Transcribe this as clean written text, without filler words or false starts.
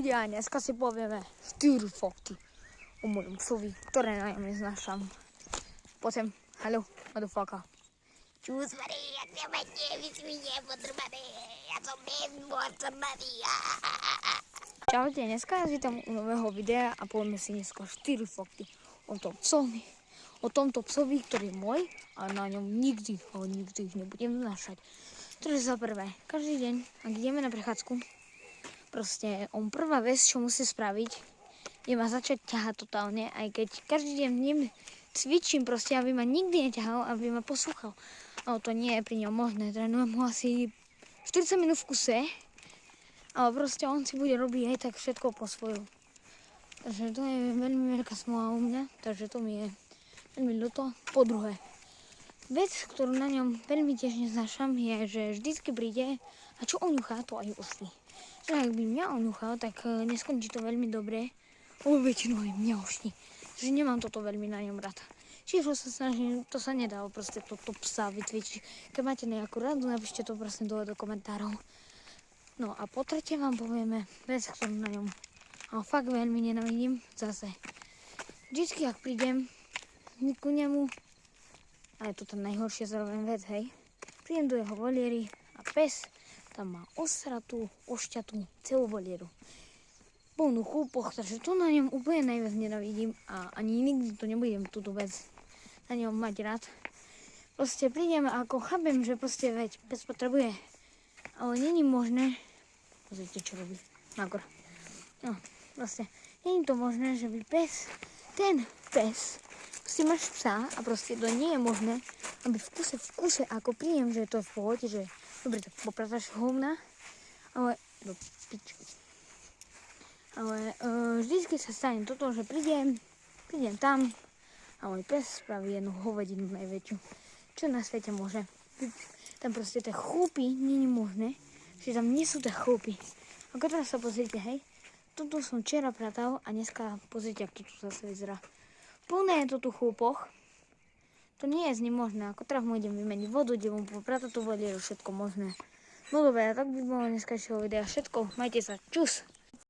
ľudia, dneska si povieme 4 fakty o mojom psovi, ktoré na ňom neznášam. Poďme, hello, motherfucker. Čus, Maria, jak sa máte, vy si mi nepodrbané, ja som nemôcný. Čaute, dneska vás vítam u nového videa a povieme si dneska 4 fakty o tomto psovi, ktorý je môj a na ňom nikdy nebudem znášať. Takže za prvé, každý deň, ak ideme na prechádzku, proste on prvá vec, čo musí spraviť, je ma začať ťahať totálne, aj keď každý deň ním cvičím proste, aby ma nikdy neťahal, aby ma poslúchal. Ale to nie je pri ňom možné, trénujem ho asi 40 minút v kuse, ale proste on si bude robiť aj tak všetko po svoju. Takže to je veľmi veľká smola u mňa, takže to mi je veľmi ľúto. Po druhé, vec, ktorú na ňom veľmi tiež neznášam, je, že vždycky príde a čo oňuchá, to aj ušli. Že ak by mňa oňuchal, tak neskončí to veľmi dobre, lebo väčšinou aj mňa ošli. Takže nemám toto veľmi na ňom rád. Čiže sa snažím, to sa nedá proste toto psa vycvičiť. Keď máte nejakú radu, napíšte to prosím dole do komentárov. No a po tretie vám povieme vec, ktorú na ňom fakt veľmi nenávidím zase. Vždycky, ak prídem ku nemu, a je to tá najhoršia zároveň vec, hej, prídem do jeho voliery a pes tam má osratú, ošťatú celú volieru. Plnú chúpoch, takže to na ňom úplne najviac nenávidím a ani nikdy to nebudem túto vec na ňom mať rád. Proste prídem a ako chápem, že proste veď pes potrebuje, ale není možné, pozrite čo robí, nagor. No, proste, není to možné, že by ten pes, proste máš psa a proste to nie je možné, aby v kuse, ako príjem, že to je v pohode, že dobre, tak popratáš hovna, ale do pičky. Ale vždycky sa stane toto, že prídem tam a môj pes spraví jednu hovedinu najväčšiu, čo na svete môže. Tam proste tie chúpy nie je možné, že tam nie sú tie chúpy. Ako teraz sa pozrite, hej, toto som včera pratal a dneska pozrite, ak to tu zase vyzerá. Plné je to tu chúpoch, to nie je s ním možné, ako teraz mu idem vymeniť vodu, idem mu popratať tú volieru, všetko možné. No dobre, tak by bolo dneskajšieho videa všetko, majte sa, čus!